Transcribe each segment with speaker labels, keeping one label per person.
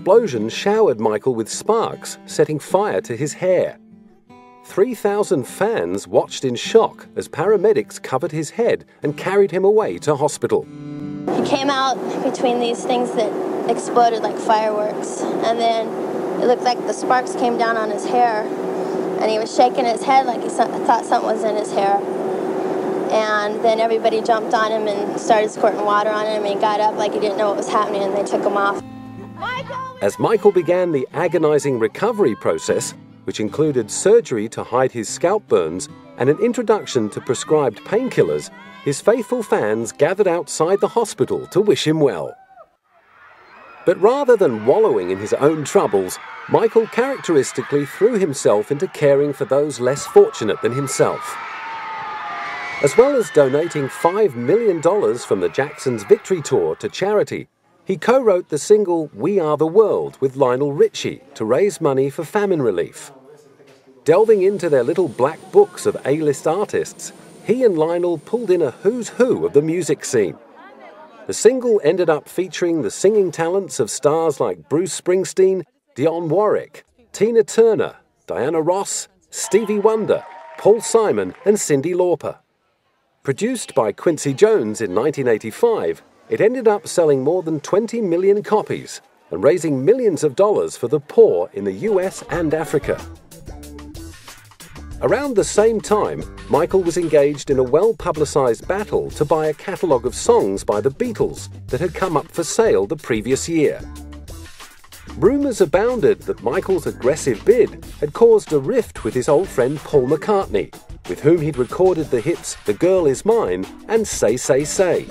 Speaker 1: explosion showered Michael with sparks, setting fire to his hair. 3,000 fans watched in shock as paramedics covered his head and carried him away to hospital.
Speaker 2: He came out between these things that exploded like fireworks, and then it looked like the sparks came down on his hair, and he was shaking his head like he thought something was in his hair. And then everybody jumped on him and started squirting water on him, and he got up like he didn't know what was happening, and they took him off.
Speaker 1: As Michael began the agonizing recovery process, which included surgery to hide his scalp burns and an introduction to prescribed painkillers, his faithful fans gathered outside the hospital to wish him well. But rather than wallowing in his own troubles, Michael characteristically threw himself into caring for those less fortunate than himself. As well as donating $5 million from the Jacksons' Victory Tour to charity, he co-wrote the single We Are the World with Lionel Richie to raise money for famine relief. Delving into their little black books of A-list artists, he and Lionel pulled in a who's who of the music scene. The single ended up featuring the singing talents of stars like Bruce Springsteen, Dionne Warwick, Tina Turner, Diana Ross, Stevie Wonder, Paul Simon and Cyndi Lauper. Produced by Quincy Jones in 1985, it ended up selling more than 20 million copies and raising millions of dollars for the poor in the US and Africa. Around the same time, Michael was engaged in a well-publicized battle to buy a catalogue of songs by the Beatles that had come up for sale the previous year. Rumours abounded that Michael's aggressive bid had caused a rift with his old friend Paul McCartney, with whom he'd recorded the hits The Girl Is Mine and Say Say Say.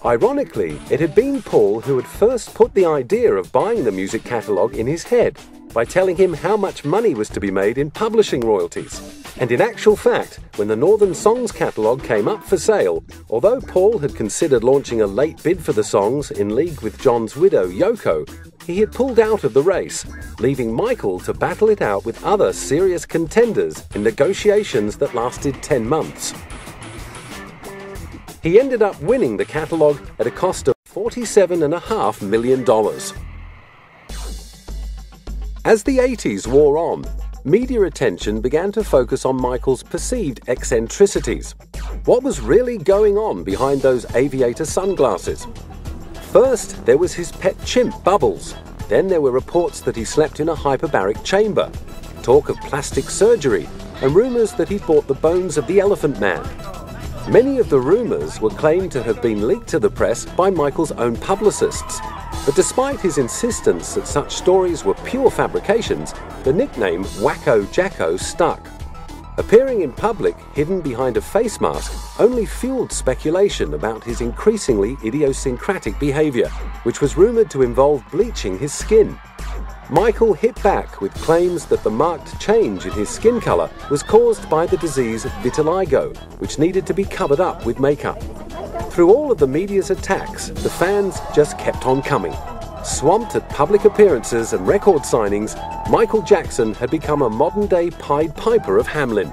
Speaker 1: Ironically, it had been Paul who had first put the idea of buying the music catalogue in his head by telling him how much money was to be made in publishing royalties. And in actual fact, when the Northern Songs catalogue came up for sale, although Paul had considered launching a late bid for the songs in league with John's widow, Yoko, he had pulled out of the race, leaving Michael to battle it out with other serious contenders in negotiations that lasted 10 months. He ended up winning the catalogue at a cost of $47.5 million. As the 80s wore on, media attention began to focus on Michael's perceived eccentricities. What was really going on behind those aviator sunglasses? First, there was his pet chimp, Bubbles. Then there were reports that he slept in a hyperbaric chamber, talk of plastic surgery, and rumours that he'd bought the bones of the Elephant Man. Many of the rumours were claimed to have been leaked to the press by Michael's own publicists. But despite his insistence that such stories were pure fabrications, the nickname Wacko Jacko stuck. Appearing in public hidden behind a face mask only fueled speculation about his increasingly idiosyncratic behaviour, which was rumoured to involve bleaching his skin. Michael hit back with claims that the marked change in his skin colour was caused by the disease vitiligo, which needed to be covered up with makeup. Through all of the media's attacks, the fans just kept on coming. Swamped at public appearances and record signings, Michael Jackson had become a modern-day Pied Piper of Hamelin.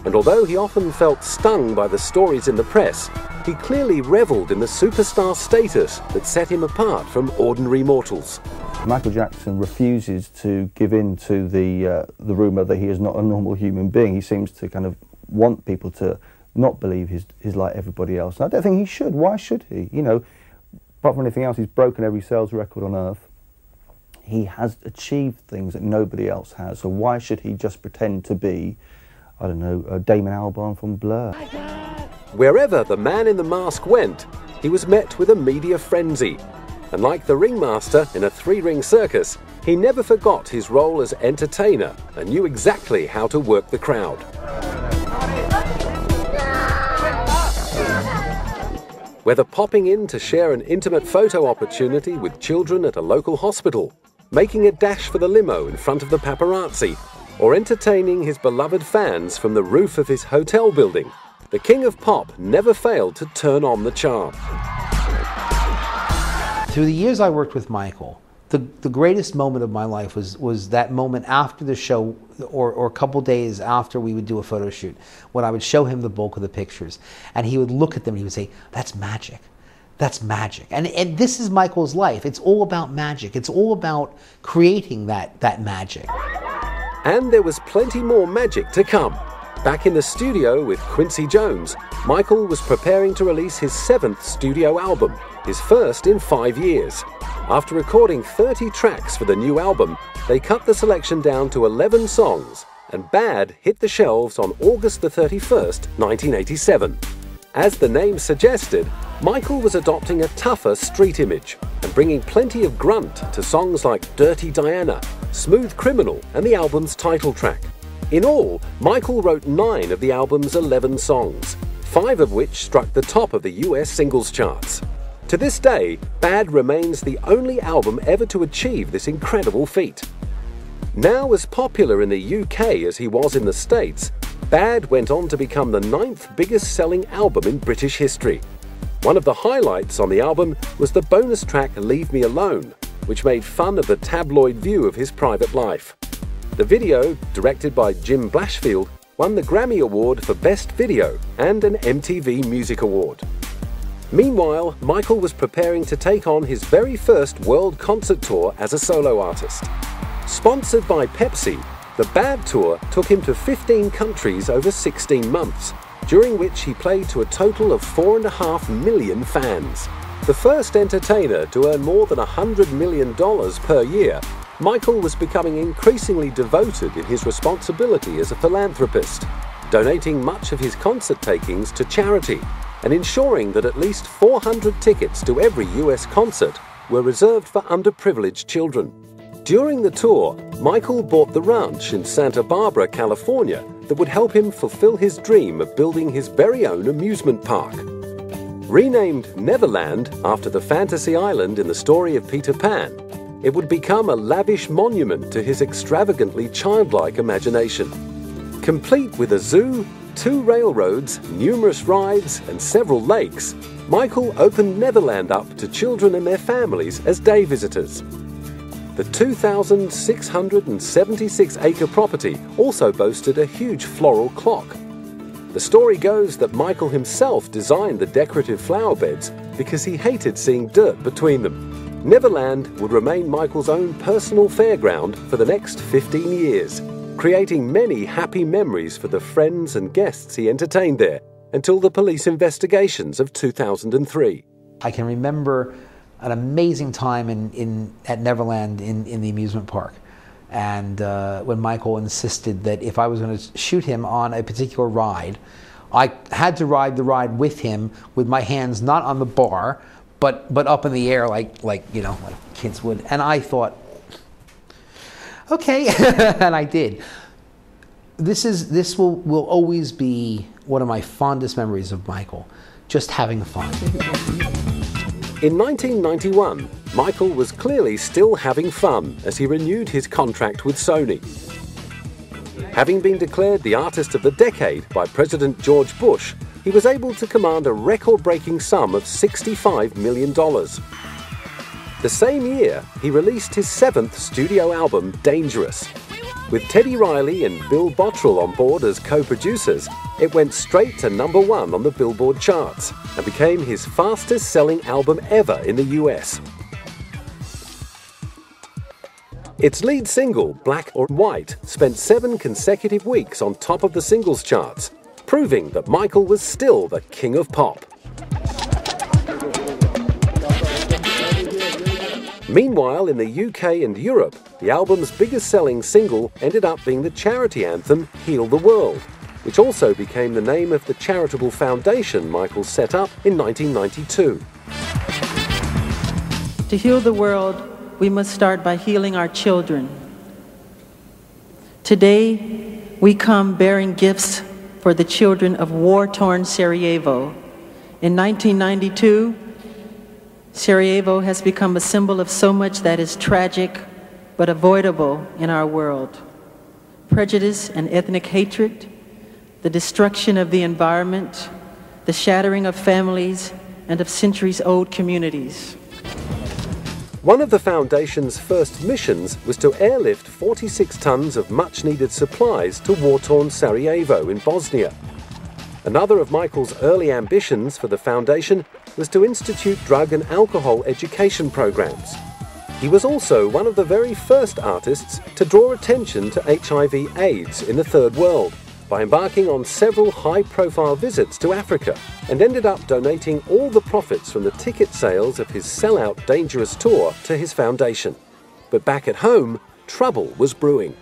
Speaker 1: And although he often felt stung by the stories in the press, he clearly revelled in the superstar status that set him apart from ordinary mortals.
Speaker 3: Michael Jackson refuses to give in to the rumour that he is not a normal human being. He seems to kind of want people to not believe he's like everybody else. And I don't think he should. Why should he? You know, apart from anything else, he's broken every sales record on earth. He has achieved things that nobody else has. So why should he just pretend to be, I don't know, Damon Albarn from Blur?
Speaker 1: Wherever the man in the mask went, he was met with a media frenzy. And like the ringmaster in a three-ring circus, he never forgot his role as entertainer and knew exactly how to work the crowd. Whether popping in to share an intimate photo opportunity with children at a local hospital, making a dash for the limo in front of the paparazzi, or entertaining his beloved fans from the roof of his hotel building, the King of Pop never failed to turn on the charm.
Speaker 4: Through the years I worked with Michael, the greatest moment of my life was that moment after the show, or a couple days after we would do a photo shoot, when I would show him the bulk of the pictures, and he would look at them and he would say, "That's magic. That's magic. And this is Michael's life. It's all about magic. It's all about creating that magic.
Speaker 1: And there was plenty more magic to come. Back in the studio with Quincy Jones, Michael was preparing to release his 7th studio album, his first in 5 years. After recording 30 tracks for the new album, they cut the selection down to 11 songs, and Bad hit the shelves on August the 31st, 1987. As the name suggested, Michael was adopting a tougher street image and bringing plenty of grunt to songs like Dirty Diana, Smooth Criminal, and the album's title track. In all, Michael wrote 9 of the album's 11 songs, 5 of which struck the top of the US singles charts. To this day, Bad remains the only album ever to achieve this incredible feat. Now as popular in the UK as he was in the States, Bad went on to become the 9th biggest selling album in British history. One of the highlights on the album was the bonus track Leave Me Alone, which made fun of the tabloid view of his private life. The video, directed by Jim Blashfield, won the Grammy Award for Best Video and an MTV Music Award. Meanwhile, Michael was preparing to take on his very first world concert tour as a solo artist. Sponsored by Pepsi, the Bad Tour took him to 15 countries over 16 months, during which he played to a total of 4.5 million fans. The first entertainer to earn more than $100 million per year, Michael was becoming increasingly devoted in his responsibility as a philanthropist, donating much of his concert takings to charity and ensuring that at least 400 tickets to every US concert were reserved for underprivileged children. During the tour, Michael bought the ranch in Santa Barbara, California, that would help him fulfill his dream of building his very own amusement park. Renamed Neverland after the fantasy island in the story of Peter Pan, it would become a lavish monument to his extravagantly childlike imagination. Complete with a zoo, 2 railroads, numerous rides, and several lakes, Michael opened Neverland up to children and their families as day visitors. The 2,676-acre property also boasted a huge floral clock. The story goes that Michael himself designed the decorative flower beds because he hated seeing dirt between them. Neverland would remain Michael's own personal fairground for the next 15 years, creating many happy memories for the friends and guests he entertained there until the police investigations of 2003.
Speaker 4: I can remember an amazing time at Neverland in the amusement park. And when Michael insisted that if I was going to shoot him on a particular ride, I had to ride the ride with him with my hands not on the bar, but up in the air like kids would. And I thought, okay, and I did. This will always be one of my fondest memories of Michael, just having fun.
Speaker 1: In 1991, Michael was clearly still having fun as he renewed his contract with Sony. Having been declared the Artist of the Decade by President George Bush, he was able to command a record-breaking sum of $65 million. The same year, he released his 7th studio album, Dangerous. With Teddy Riley and Bill Bottrell on board as co-producers, it went straight to #1 on the Billboard charts and became his fastest-selling album ever in the US. Its lead single, Black or White, spent 7 consecutive weeks on top of the singles charts, proving that Michael was still the king of pop. Meanwhile, in the UK and Europe, the album's biggest-selling single ended up being the charity anthem Heal the World, which also became the name of the charitable foundation Michael set up in 1992.
Speaker 5: To heal the world, we must start by healing our children. Today, we come bearing gifts for the children of war-torn Sarajevo. In 1992, Sarajevo has become a symbol of so much that is tragic but avoidable in our world. Prejudice and ethnic hatred, the destruction of the environment, the shattering of families and of centuries-old communities.
Speaker 1: One of the Foundation's first missions was to airlift 46 tons of much-needed supplies to war-torn Sarajevo in Bosnia. Another of Michael's early ambitions for the Foundation was to institute drug and alcohol education programs. He was also one of the very first artists to draw attention to HIV/AIDS in the Third World by embarking on several high-profile visits to Africa, and ended up donating all the profits from the ticket sales of his sellout Dangerous tour to his foundation. But back at home, trouble was brewing.